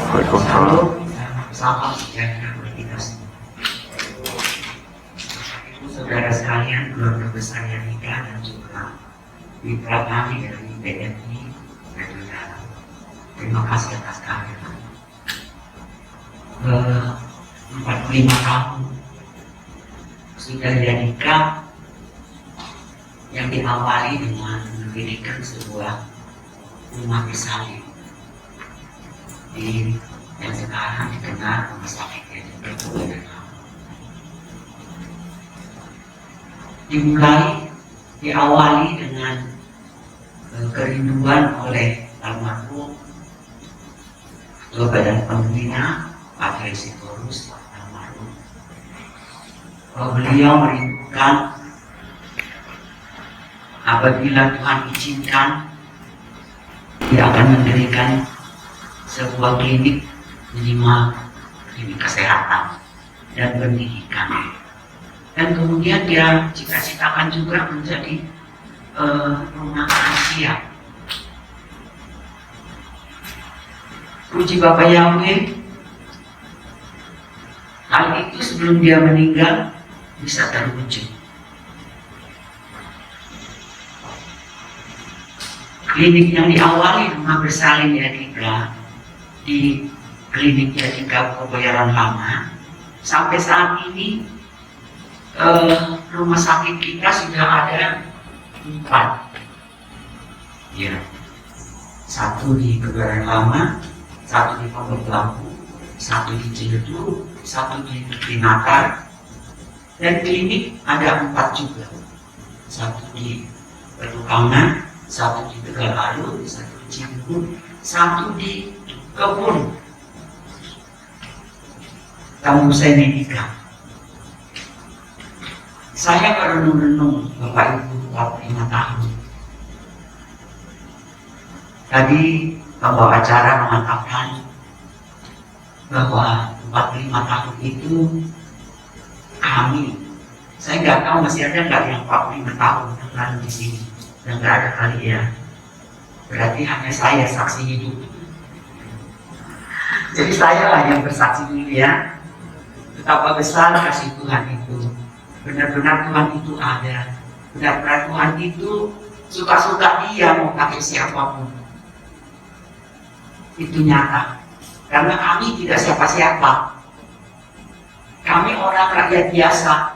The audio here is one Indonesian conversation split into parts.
Waalaikumsalam. Salam sejahtera bagi kita semua. Saudara sekalian, keluarga besar Yanika dan juga mitra kami dari BNI, terima kasih atas kehadiran. 45 tahun sudah Yanika yang diawali dengan mendirikan sebuah rumah bersalin di yang sekarang dikenal rumah sakit Yanika Kebayoran Lama. Diawali dengan kerinduan oleh almarhum Ketua Badan Pembina Pak Resitorus almarhum. Beliau merindukan apabila Tuhan izinkan dia akan mendirikan sebuah klinik, minimal klinik kesehatan dan pendidikan. Dan kemudian dia cita-citakan juga menjadi rumah lansia. Puji Bapak Yahweh, hal itu sebelum dia meninggal bisa terwujud. Klinik yang diawali rumah bersalin Yanika di klinik Yanika Kebayoran Lama, sampai saat ini rumah sakit kita sudah ada 4. Ya, 1 di Kebayoran Lama, 1 di Pondok Labu, 1 di Ciledug, 1 di Trinakar, dan klinik ada 4 juga. 1 di Petukangan, 1 di Tegalarut, 1 di Ciledug, 1 di Kebun Tamu Yanika. Saya berenung-renung, Bapak Ibu, 45 tahun. Tadi pembawa acara mengatakan bahwa 45 tahun itu kami, saya nggak tahu masih ada nggak yang 45 tahun yang lalu di sini, dan nggak ada kali ya. Berarti hanya saya saksi hidup. Jadi saya lah yang bersaksi dulu ya, betapa besar kasih Tuhan itu. Benar-benar Tuhan itu ada. Benar-benar Tuhan itu suka-suka dia mau pakai siapapun. Itu nyata. Karena kami tidak siapa-siapa. Kami orang rakyat biasa.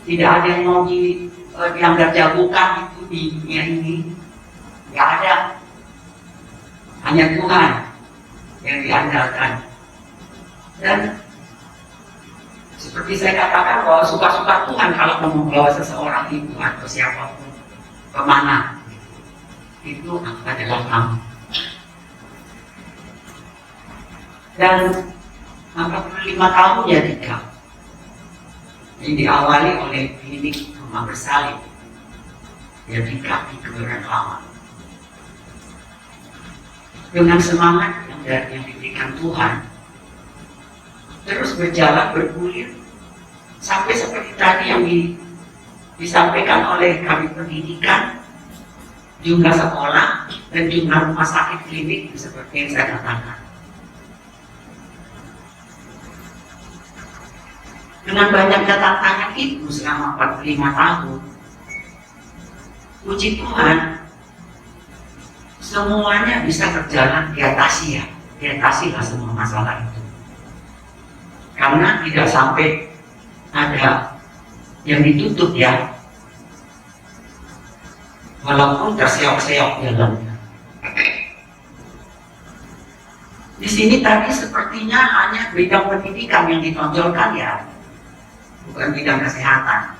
Tidak ada yang mau dianggap jagokan itu di dunia ini. Tidak ada. Hanya Tuhan yang diandalkan. Dan seperti saya katakan bahwa suka-suka Tuhan kalau mau membawa seseorang itu atau siapapun kemana, itu adalah kamu. Dan 45 tahun Yanika yang diawali oleh klinik rumah bersalin Yanika di Kebayoran Lama. Dengan semangat yang diberikan Tuhan, terus berjalan bergulir sampai seperti tadi yang disampaikan oleh kami pendidikan, jumlah sekolah dan jumlah rumah sakit klinik seperti yang saya katakan. Dengan banyaknya tantangan itu selama 45 tahun, puji Tuhan, semuanya bisa berjalan diatasi ya, diatasilah semua masalah itu. Karena tidak sampai ada yang ditutup ya, walaupun terseok-seok jalannya. Di sini tadi sepertinya hanya bidang pendidikan yang ditonjolkan ya, bukan bidang kesehatan.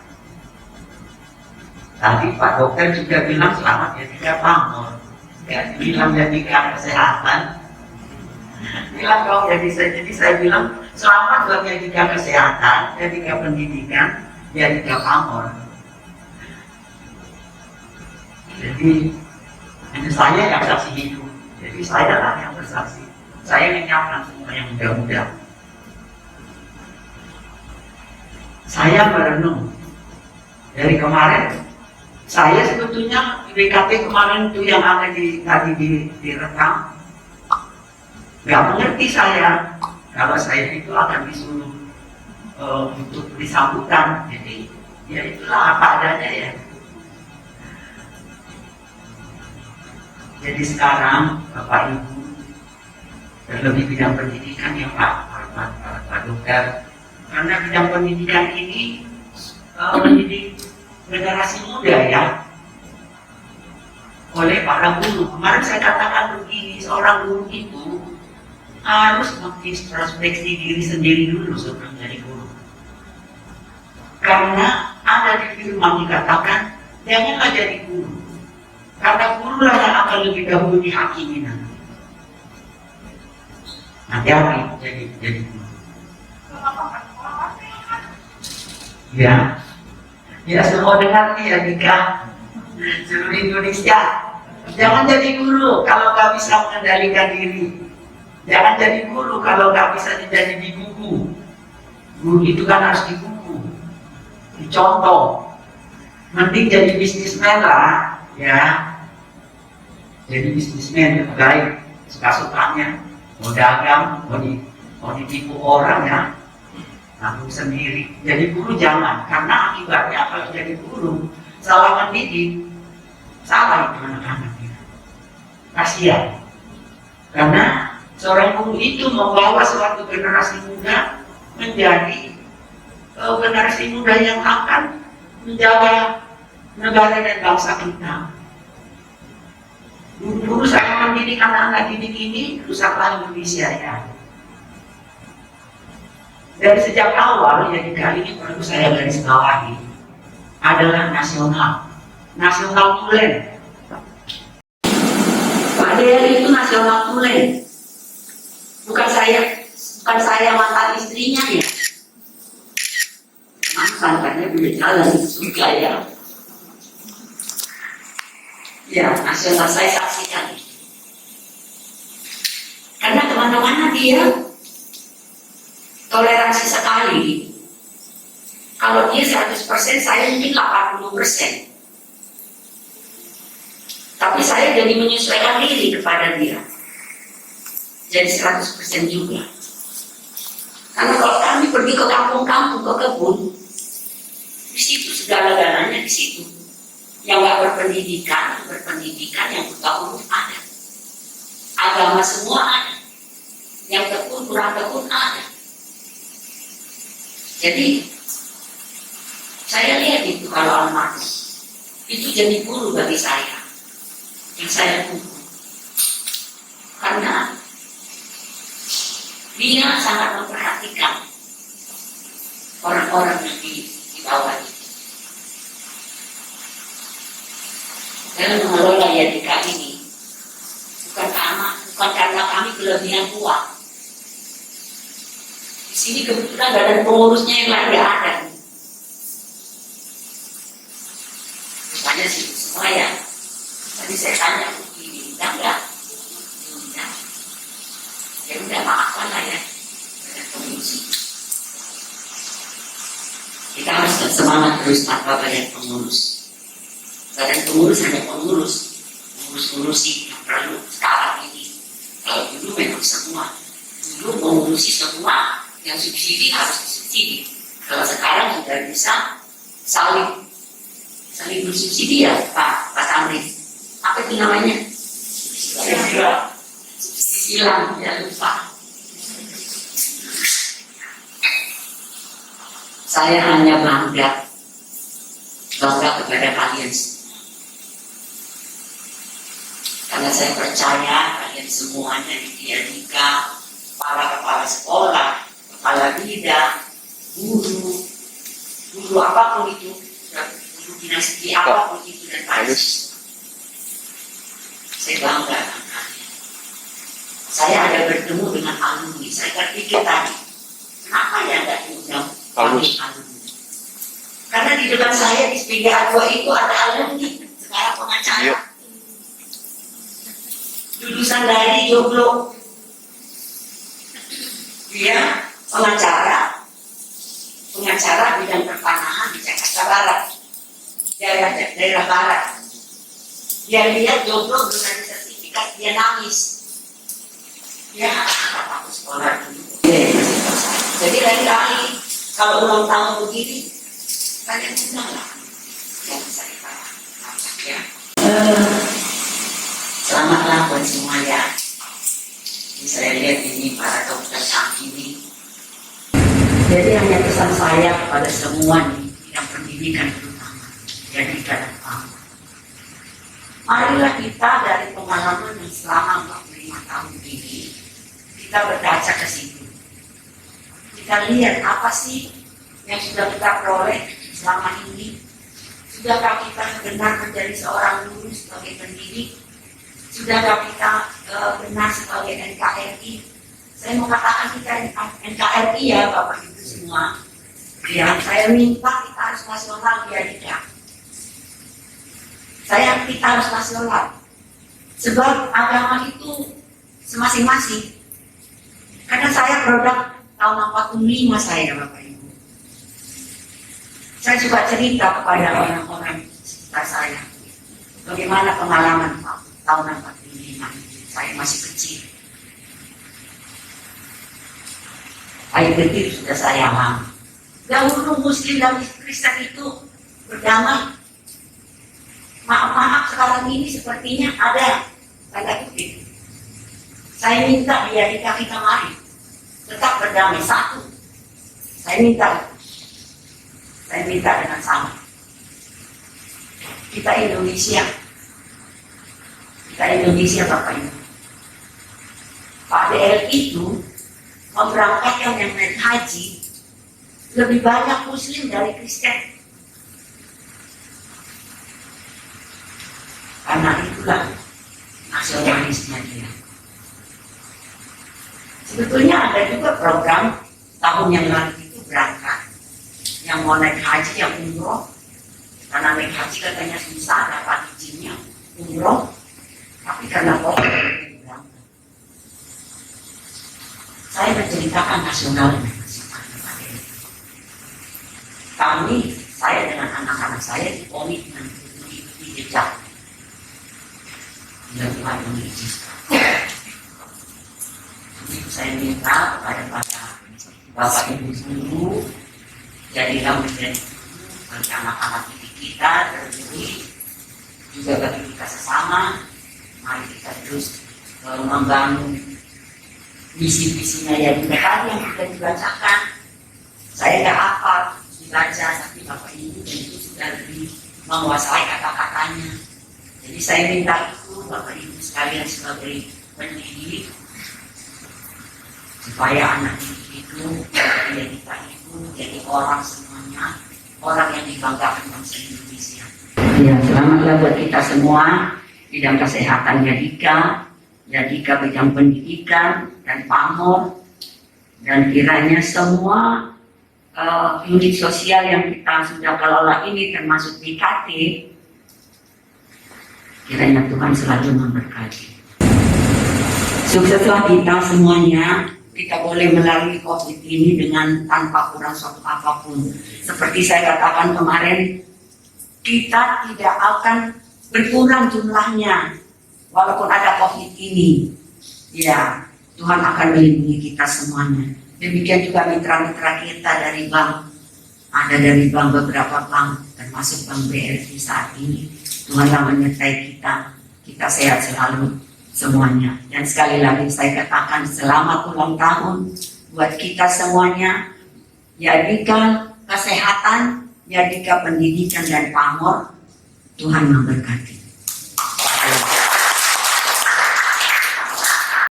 Tadi Pak Dokter juga bilang selamat Yanika Pamor, ya, bilang Yanika kesehatan. Bilang dong, jadi saya bilang selamat buat Yanika kesehatan, Yanika pendidikan, Yanika Pamor. Jadi hanya saya yang saksi hidup. Jadi saya lah yang bersaksi. Saya menyiapkan semua yang muda-muda. Saya merenung dari kemarin. Saya sebetulnya BKT kemarin itu yang ada tadi direkam. nggak mengerti saya kalau saya itu akan disuruh untuk disambutan. Jadi ya itulah apa adanya ya. Jadi sekarang Bapak Ibu, terlebih bidang pendidikan ya Pak Dokter, karena bidang pendidikan ini mendidik generasi muda ya, oleh para guru. Kemarin saya katakan begini, seorang guru itu harus mengintrospeksi diri sendiri dulu sebelum jadi guru. Karena ada di firman dikatakan, janganlah jadi guru, karena guru lah yang akan lebih dahulu dihakimi nanti. Hati-hati jadi guru. Ya, ya semua dengar nih ya Dika, seluruh Indonesia. Jangan jadi guru kalau nggak bisa mengendalikan diri. Jangan jadi guru kalau nggak bisa jadi di buku. Guru itu kan harus di buku, dicontoh. Mending jadi bisnismen lah, ya. Jadi bisnismen yang baik, suka-sukanya, mau dagang, mau ditipu orang ya. Nanggung sendiri. Jadi guru jangan, karena akibatnya kalau jadi guru salah mendidik, salah itu anak-anak kita. Kasihan. Karena seorang guru itu membawa suatu generasi muda menjadi generasi muda yang akan menjaga negara dan bangsa kita. Guru-guru saya mendidik anak-anak didik ini, rusaklah Indonesia ya. Dari sejak awal, jadi kali ini perlu saya garis bawahi, adalah nasional tulen. Pak Dery itu nasional tulen. Bukan saya mantan istrinya ya. Mantannya boleh jalan juga ya. Ya, nasional saya saksikan. Karena kemana-mana dia toleransi sekali. Kalau dia 100%, saya mungkin 80%. Tapi saya jadi menyesuaikan diri kepada dia. Jadi 100% juga. Karena kalau kami pergi ke kampung-kampung, ke kebun, di situ segala-galanya di situ. Yang nggak berpendidikan, yang buta huruf ada. Agama semua ada. Yang tekun, kurang tekun ada. Jadi saya lihat itu kalau almarhum itu jadi guru bagi saya yang saya tunggu, karena dia sangat memperhatikan orang-orang yang di bawah itu. Dalam mengelola Yadika ini bukan karena kami kelebihan uang. Di sini kebetulan badan pengurusnya yang lain nggak ada. Misalnya sih semua ya. Tadi saya tanya begini, enggak? Enggak. Ya udah maafkan lah ya. Badan pengurus. Kita harus semangat terus tanpa badan pengurus. Badan pengurus hanya mengurus-ngurusi yang perlu sekarang ini. Kalau dulu memang semua, dulu mengurusi semua. Yang subsidi harus disubsidi. Kalau sekarang sudah bisa saling bersubsidi ya Pak Tamrin. Apa itu namanya? Subsidi silang, ya lupa. Saya hanya bangga kepada kalian semua. Karena saya percaya kalian semuanya di Yadika, para kepala sekolah, kepala bidang, guru apapun itu, guru dinasti apapun itu dan pasti. Saya bangga dengan kalian. Saya ada bertemu dengan alumni. Saya terpikir tadi, kenapa ya nggak diundang alumni? Karena di depan saya di SPGA 2 itu ada alumni, sekarang pengacara. Lulusan dari Joglo. Dia pengacara bidang pertanahan di Jakarta Barat, daerah Barat. Dia lihat Joglo belum ada sertifikat, dia nangis. Ya, aku sekolah dulu. Jadi lain kali kalau ulang tahun begini, kalian undang lah yang bisa kita ajak ya. Selamatlah buat semua ya. Saya lihat ini para dokter saat ini. Jadi hanya pesan saya kepada semua nih, yang pendidikan terutama, jadikan paham. Marilah kita dari pengalaman yang selama 45 tahun ini, kita berkaca ke situ. Kita lihat apa sih yang sudah kita peroleh selama ini. Sudahkah kita benar menjadi seorang guru sebagai pendidik? Sudahkah kita benar sebagai NKRI? Saya mau katakan kita NKRI ya Bapak Ibu semua. Ya, saya minta kita harus nasional ya tidak. Kita harus nasional. Sebab agama itu semasing-masing. Karena saya produk tahun 45 saya Bapak Ibu. Saya juga cerita kepada orang-orang sekitar saya. Bagaimana pengalaman tahun 45. Saya masih kecil. Air kecil sudah saya alami. Dahulu Muslim dan Kristen itu berdamai. Maaf sekarang ini sepertinya ada tanda kutip. Saya minta dia di kaki kemari tetap berdamai satu. Saya minta dengan sama. Kita Indonesia Bapak Ibu. Pak DL itu memberangkatkan yang naik haji lebih banyak Muslim dari Kristen. Karena itulah nasionalisnya dia. Sebetulnya ada juga program tahun yang lalu itu berangkat yang mau naik haji yang umroh. Karena naik haji katanya susah dapat izinnya umroh. Tapi karena COVID berangkat. Saya menceritakan nasionalnya. Saya dengan anak-anak saya dikomitmen di jejak. Bila Tuhan mengizinkan. Jadi saya minta kepada Bapak Ibu guru, jadilah menjadi bagi anak-anak didik kita terdiri juga bagi kita sesama. Mari kita terus membangun visi-visinya yang tadi yang sudah dibacakan. Saya tidak hafal dibaca, tapi Bapak Ibu itu sudah lebih menguasai kata-katanya. Jadi saya minta itu Bapak Ibu sekalian sebagai pendidik supaya anak didik itu jadi kita itu jadi orang semuanya, orang yang dibanggakan bangsa Indonesia. Ya, selamatlah buat kita semua. Bidang kesehatan Yadika bidang pendidikan dan pamor, dan kiranya semua unit sosial yang kita sudah kelola ini termasuk BKT, kiranya Tuhan selalu memberkati. Sukseslah kita semuanya. Kita boleh melalui COVID ini dengan tanpa kurang suatu apapun. Seperti saya katakan kemarin, kita tidak akan berkurang jumlahnya walaupun ada COVID ini. Ya, Tuhan akan melindungi kita semuanya. Demikian juga mitra-mitra kita dari bank. Ada dari bank, beberapa bank, termasuk Bank BRI saat ini. Tuhanlah menyertai kita. Kita sehat selalu semuanya. Dan sekali lagi saya katakan selamat ulang tahun buat kita semuanya. Yadika kesehatan, Yadika pendidikan dan pamor. Tuhan memberkati.